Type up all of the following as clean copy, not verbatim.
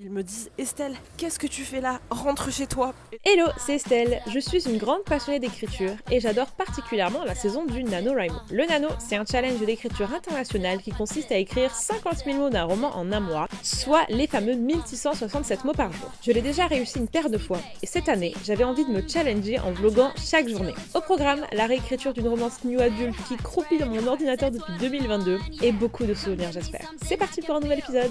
Ils me disent « Estelle, qu'est-ce que tu fais là? Rentre chez toi !» Hello, c'est Estelle. Je suis une grande passionnée d'écriture et j'adore particulièrement la saison du NaNoWriMo. Le Nano, c'est un challenge d'écriture internationale qui consiste à écrire 50 000 mots d'un roman en un mois, soit les fameux 1667 mots par jour. Je l'ai déjà réussi une paire de fois et cette année, j'avais envie de me challenger en vloguant chaque journée. Au programme, la réécriture d'une romance new adulte qui croupit dans mon ordinateur depuis 2022 et beaucoup de souvenirs j'espère. C'est parti pour un nouvel épisode.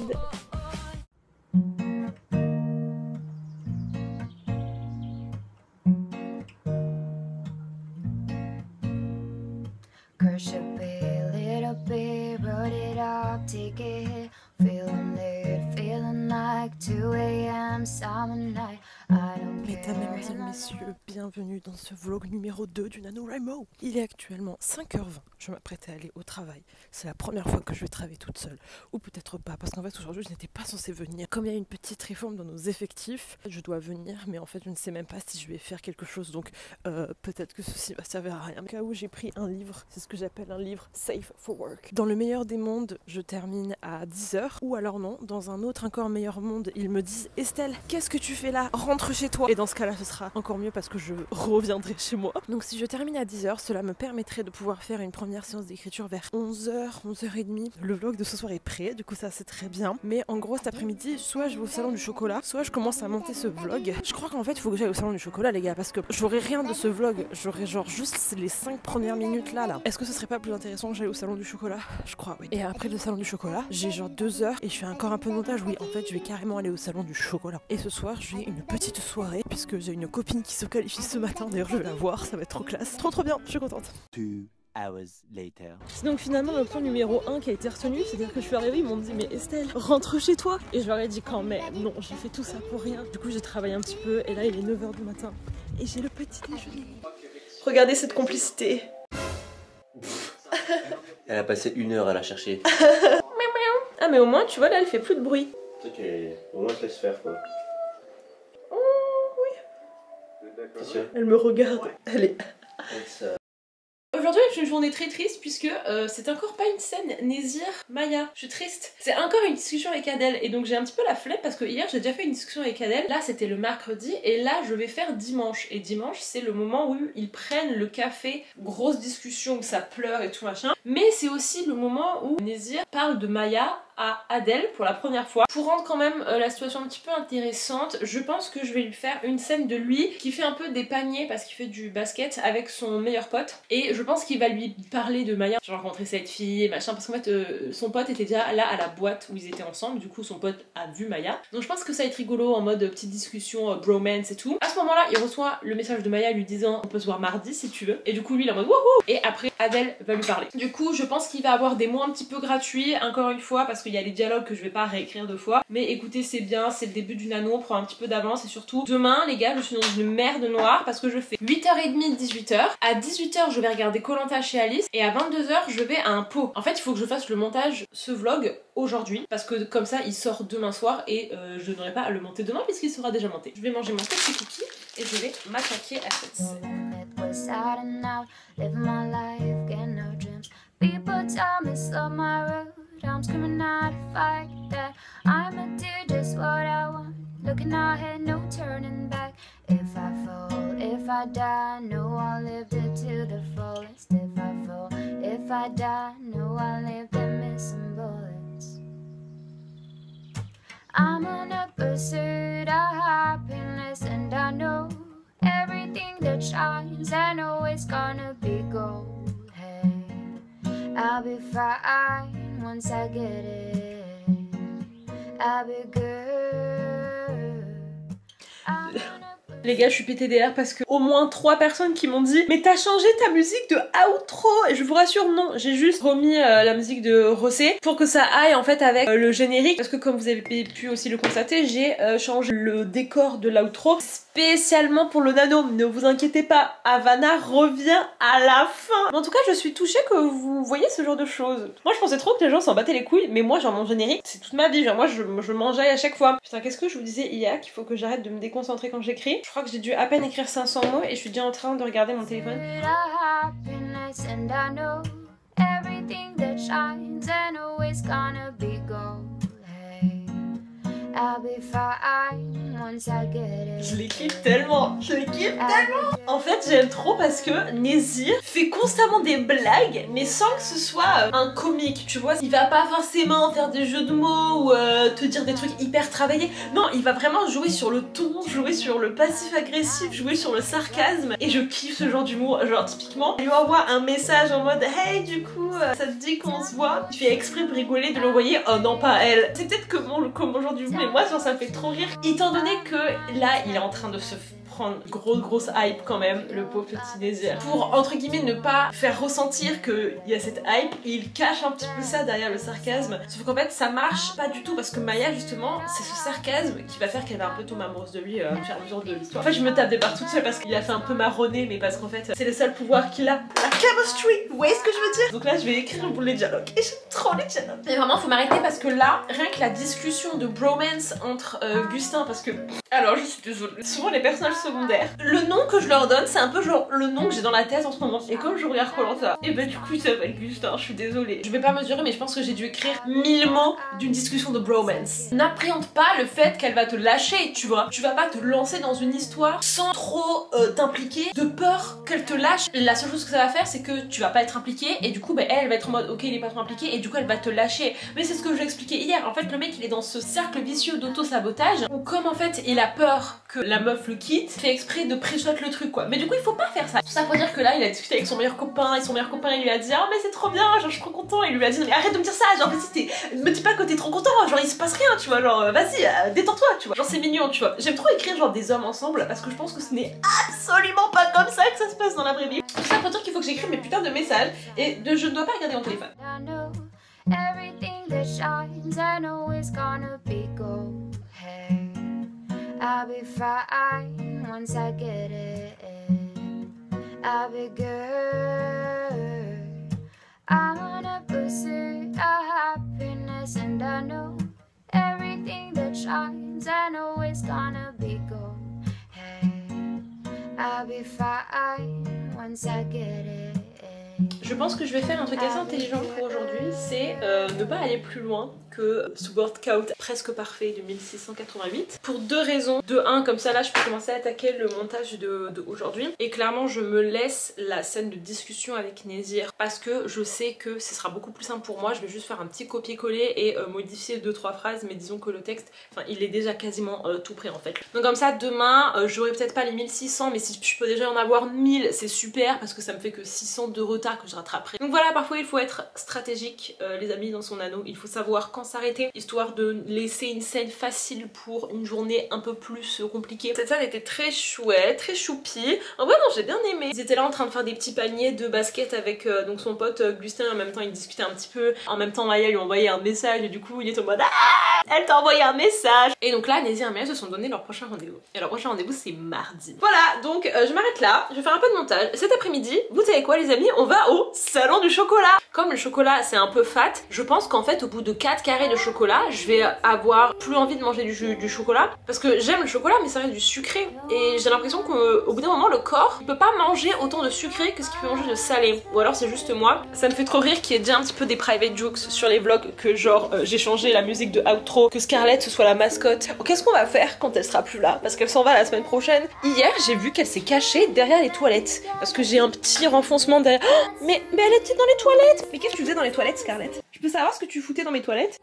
Crush a bit, little bit, wrote it up, take a hit. Feeling late, feeling like 2 a.m. summer night. I don't care. Mesdames, Mesdemoiselles, Messieurs, bienvenue dans ce vlog numéro 2 du NaNoWriMo. Il est actuellement 5h20, je m'apprête à aller au travail. C'est la première fois que je vais travailler toute seule. Ou peut-être pas, parce qu'en fait aujourd'hui je n'étais pas censée venir. Comme il y a une petite réforme dans nos effectifs, je dois venir, mais en fait je ne sais même pas si je vais faire quelque chose. Donc peut-être que ceci va servir à rien. Au cas où j'ai pris un livre, c'est ce que j'appelle un livre safe for work. Dans le meilleur des mondes, je termine à 10h. Ou alors non, dans un autre encore meilleur monde, ils me disent « Estelle, qu'est-ce que tu fais là? Rentre chez toi !» Et dans ce cas-là, ce sera encore mieux parce que je reviendrai chez moi. Donc si je termine à 10h, cela me permettrait de pouvoir faire une première séance d'écriture vers 11h, 11h30. Le vlog de ce soir est prêt, du coup ça c'est très bien. Mais en gros cet après-midi, soit je vais au salon du chocolat, soit je commence à monter ce vlog. Je crois qu'en fait il faut que j'aille au salon du chocolat les gars, parce que j'aurai rien de ce vlog. J'aurai genre juste les 5 premières minutes là. Est-ce que ce serait pas plus intéressant que j'aille au salon du chocolat? Je crois oui. Et après le salon du chocolat, j'ai genre 2 heures et je fais encore un peu de montage. Oui, en fait je vais carrément aller au salon du chocolat. Et ce soir j'ai une petite soirée puisque j'ai une copine qui se qualifie ce matin. D'ailleurs je vais la voir, ça va être trop classe. Trop bien, je suis contente. 2 hours later. C'est donc finalement l'option numéro 1 qui a été retenue, c'est-à-dire que je suis arrivée, ils m'ont dit mais Estelle, rentre chez toi. Et je leur ai dit quand même, non, j'ai fait tout ça pour rien. Du coup j'ai travaillé un petit peu et là il est 9h du matin et j'ai le petit déjeuner. Regardez cette complicité. Elle a passé 1 heure à la chercher. Ah mais au moins tu vois là elle fait plus de bruit. Ok, au moins se laisse faire quoi. Oh oui. C'est sûr. Elle me regarde, elle est... Aujourd'hui est une journée très triste puisque c'est encore pas une scène Nézir-Maya. Je suis triste. C'est encore une discussion avec Adèle et donc j'ai un petit peu la flemme parce que hier j'ai déjà fait une discussion avec Adèle. Là c'était le mercredi et là je vais faire dimanche. Et dimanche c'est le moment où ils prennent le café. Grosse discussion où ça pleure et tout machin. Mais c'est aussi le moment où Nézir parle de Maya à Adèle pour la première fois. Pour rendre quand même la situation un petit peu intéressante, je pense que je vais lui faire une scène de lui qui fait un peu des paniers parce qu'il fait du basket avec son meilleur pote. Et je pense qu'il va lui parler de Maya. J'ai rencontré cette fille et machin parce qu'en fait son pote était déjà là à la boîte où ils étaient ensemble. Du coup son pote a vu Maya. Donc je pense que ça va être rigolo en mode petite discussion bromance et tout. À ce moment là il reçoit le message de Maya lui disant on peut se voir mardi si tu veux. Et du coup lui il est en mode wouhou. Et après Adèle va lui parler. Du coup je pense qu'il va avoir des mots un petit peu gratuits encore une fois parce qu'il y a les dialogues que je vais pas réécrire 2 fois. Mais écoutez c'est bien, c'est le début du nano, on prend un petit peu d'avance et surtout demain les gars je suis dans une merde noire parce que je fais 8h30 18h. À 18h je vais regarder Koh-Lanta chez Alice et à 22h je vais à un pot. En fait il faut que je fasse le montage, ce vlog aujourd'hui parce que comme ça il sort demain soir et je n'aurai pas à le monter demain puisqu'il sera déjà monté. Je vais manger mon petit cookie et je vais m'attaquer à cette scène. I'm screaming out if I get that I'ma do just what I want. Looking ahead, no turning back. If I fall, if I die, no I lived it to the fullest. If I fall, if I die, no I lived it missing bullets. I'm on a pursuit of happiness and I know everything that shines and always gonna be gold. Hey, I'll be fine. Once I get it, I'll be good. Les gars je suis PTDR parce que au moins 3 personnes qui m'ont dit mais t'as changé ta musique de outro. Et je vous rassure non, j'ai juste remis la musique de Rossé pour que ça aille en fait avec le générique parce que comme vous avez pu aussi le constater j'ai changé le décor de l'outro spécialement pour le nano. Ne vous inquiétez pas, Havana revient à la fin. Mais en tout cas je suis touchée que vous voyez ce genre de choses. Moi je pensais trop que les gens s'en battaient les couilles mais moi genre mon générique c'est toute ma vie, genre moi je mangeais à chaque fois. Putain qu'est-ce que je vous disais hier qu'il faut que j'arrête de me déconcentrer quand j'écris. Je crois que j'ai dû à peine écrire 500 mots et je suis déjà en train de regarder mon téléphone. I'll be fine once I get it. Je les kiffe tellement, je les kiffe tellement. En fait j'aime trop parce que Nezir fait constamment des blagues mais sans que ce soit un comique, tu vois. Il va pas forcément faire des jeux de mots ou te dire des trucs hyper travaillés. Non, il va vraiment jouer sur le ton, jouer sur le passif agressif, jouer sur le sarcasme. Et je kiffe ce genre d'humour. Genre typiquement, il lui envoie un message en mode hey du coup ça te dit qu'on se voit. Il fait exprès de rigoler, de l'envoyer. Oh non pas elle. C'est peut-être que mon genre d'humour mais moi genre, ça me fait trop rire. Étant donné que là il est en train de se prendre grosse hype quand même, le pauvre petit Nezir. Pour entre guillemets ne pas faire ressentir qu'il y a cette hype, il cache un petit peu ça derrière le sarcasme. Sauf qu'en fait ça marche pas du tout parce que Maya justement c'est ce sarcasme qui va faire qu'elle va un peu tomber amoureuse de lui au fur et à mesure de l'histoire. En fait je me tape des barres toute seule parce qu'il a fait un peu marronner mais parce qu'en fait c'est le seul pouvoir qu'il a. La chemistry, vous voyez ce que je veux dire? Donc là je vais écrire pour les dialogues et j'aime trop les dialogues. Et vraiment faut m'arrêter parce que là, rien que la discussion de bromance entre Gustin parce que... Alors je suis désolée, souvent les personnages secondaires, le nom que je leur donne c'est un peu genre le nom que j'ai dans la tête en ce moment. Et comme je regarde Koh-Lanta, et bah du coup il s'appelle Gustin, je suis désolée. Je vais pas mesurer mais je pense que j'ai dû écrire 1000 mots d'une discussion de bromance. N'appréhende pas le fait qu'elle va te lâcher, tu vois. Tu vas pas te lancer dans une histoire sans trop t'impliquer, de peur qu'elle te lâche. La seule chose que ça va faire c'est que tu vas pas être impliqué et du coup bah, elle va être en mode ok il est pas trop impliqué et du coup elle va te lâcher. Mais c'est ce que j'ai expliqué hier. En fait le mec il est dans ce cercle vicieux d'auto-sabotage où comme en fait il a peur que la meuf le quitte, fait exprès de pré-shot le truc quoi. Mais du coup il faut pas faire ça. Tout ça pour dire que là il a discuté avec son meilleur copain et son meilleur copain il lui a dit oh mais c'est trop bien, genre je suis trop content. Et il lui a dit mais arrête de me dire ça, genre vas-y me dis pas que t'es trop content, genre il se passe rien tu vois, genre vas-y détends-toi tu vois. Genre c'est mignon tu vois. J'aime trop écrire genre des hommes ensemble parce que je pense que ce n'est absolument pas comme ça que ça se passe dans la vraie vie. Tout ça pour dire qu'il faut que j'écrive mes putains de messages et je ne dois pas regarder mon téléphone. I know everything that shines, I know it's gonna be gold. Hey, I'll be fine once I get it. I'll be good. I'm on a pursuit of happiness, and I know everything that shines, I know it's gonna be gold. Hey, I'll be fine once I get it. Je pense que je vais faire un truc assez intelligent pour aujourd'hui, c'est ne pas aller plus loin que ce workout presque parfait de 1688 pour deux raisons. De un, comme ça là je peux commencer à attaquer le montage de aujourd'hui et clairement je me laisse la scène de discussion avec Nezir parce que je sais que ce sera beaucoup plus simple pour moi. Je vais juste faire un petit copier-coller et modifier 2-3 phrases, mais disons que le texte, enfin il est déjà quasiment tout prêt en fait. Donc comme ça demain j'aurai peut-être pas les 1600 mais si je peux déjà en avoir 1000 c'est super parce que ça me fait que 600 de retard que je rattraperai. Donc voilà, parfois il faut être stratégique les amis dans son anneau, il faut savoir quand s'arrêter histoire de laisser une scène facile pour une journée un peu plus compliquée. Cette scène était très chouette, très choupi. En vrai non j'ai bien aimé. Ils étaient là en train de faire des petits paniers de basket avec donc son pote Gustin, en même temps ils discutaient un petit peu. En même temps Maya lui envoyait un message et du coup il est en mode ah elle t'a envoyé un message. Et donc là Nezir et Maya se sont donné leur prochain rendez-vous. Et leur prochain rendez-vous c'est mardi. Voilà donc je m'arrête là, je vais faire un peu de montage. Cet après-midi, vous savez quoi les amis, on va au salon du chocolat. Comme le chocolat c'est un peu fat, je pense qu'en fait au bout de 4 carrés de chocolat, je vais avoir plus envie de manger du chocolat parce que j'aime le chocolat mais ça reste du sucré et j'ai l'impression qu'au bout d'un moment le corps il peut pas manger autant de sucré que ce qu'il peut manger de salé. Ou alors c'est juste moi. Ça me fait trop rire qu'il y ait déjà un petit peu des private jokes sur les vlogs que genre j'ai changé la musique de outro, que Scarlett ce soit la mascotte. Qu'est-ce qu'on va faire quand elle sera plus là parce qu'elle s'en va la semaine prochaine. Hier j'ai vu qu'elle s'est cachée derrière les toilettes parce que j'ai un petit renfoncement derrière. Oh, mais elle était dans les toilettes. Mais qu'est-ce que tu faisais dans les toilettes Scarlett? Je peux savoir ce que tu foutais dans mes toilettes?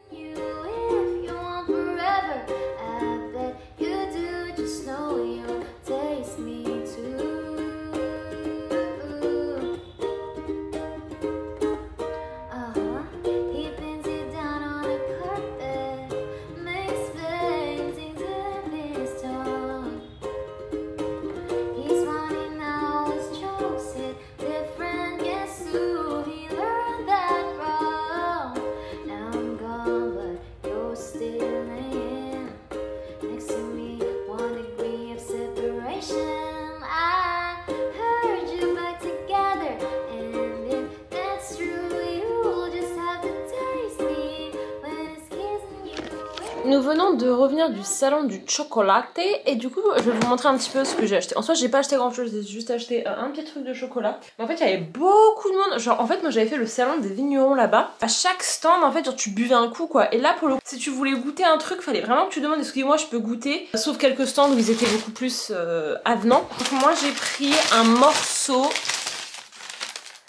Now I'm gone. nous venons de revenir du salon du chocolate et du coup je vais vous montrer un petit peu ce que j'ai acheté. En soi j'ai pas acheté grand chose, j'ai juste acheté un petit truc de chocolat. Mais en fait il y avait beaucoup de monde, genre en fait moi j'avais fait le salon des vignerons là-bas. À chaque stand en fait genre tu buvais un coup quoi. Et là pour le coup si tu voulais goûter un truc fallait vraiment que tu demandes excusez-moi je peux goûter. Sauf quelques stands où ils étaient beaucoup plus avenants. Donc moi j'ai pris un morceau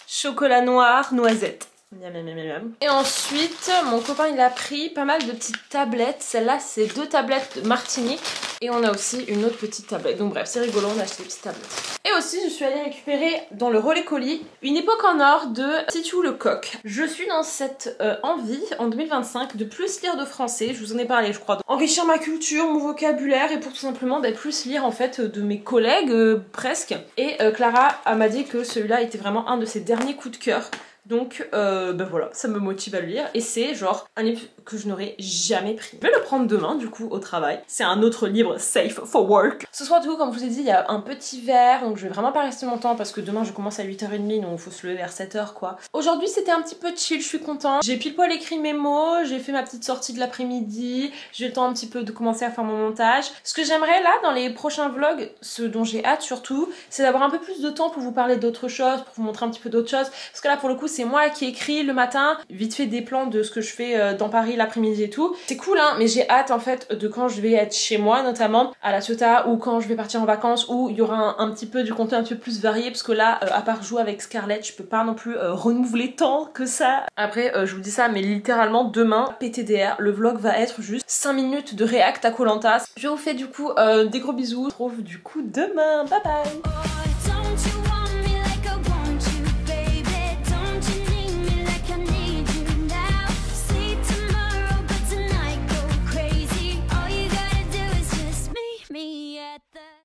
chocolat noir noisette. Miam, miam, miam, miam. Et ensuite, mon copain il a pris pas mal de petites tablettes. Celle-là, c'est 2 tablettes de Martinique. Et on a aussi une autre petite tablette. Donc bref, c'est rigolo, on a acheté des petites tablettes. Et aussi, je suis allée récupérer dans le relais colis une époque en or de Titu Lecoq. Je suis dans cette envie, en 2025, de plus lire de français. Je vous en ai parlé, je crois. Enrichir ma culture, mon vocabulaire et pour tout simplement plus lire en fait de mes collègues, presque. Et Clara m'a dit que celui-là était vraiment un de ses derniers coups de cœur. Donc ben voilà, ça me motive à le lire et c'est genre un livre que je n'aurais jamais pris. Je vais le prendre demain du coup au travail. C'est un autre livre safe for work. Ce soir du coup comme je vous ai dit il y a un petit verre donc je vais vraiment pas rester longtemps parce que demain je commence à 8h30 donc il faut se lever vers 7h quoi. Aujourd'hui c'était un petit peu chill, je suis contente. J'ai pile poil écrit mes mots, j'ai fait ma petite sortie de l'après-midi, j'ai le temps un petit peu de commencer à faire mon montage. Ce que j'aimerais là dans les prochains vlogs, ce dont j'ai hâte surtout, c'est d'avoir un peu plus de temps pour vous parler d'autres choses, pour vous montrer un petit peu d'autres choses. Parce que là pour le coup c'est moi qui écris le matin, vite fait des plans de ce que je fais dans Paris l'après-midi et tout. C'est cool hein, mais j'ai hâte en fait de quand je vais être chez moi notamment à la Ciotat ou quand je vais partir en vacances où il y aura un petit peu du contenu un petit peu plus varié parce que là à part jouer avec Scarlett je peux pas non plus renouveler tant que ça. Après je vous dis ça mais littéralement demain PTDR le vlog va être juste 5 minutes de react à Koh-Lanta. Je vous fais du coup des gros bisous. On se retrouve du coup demain, bye bye.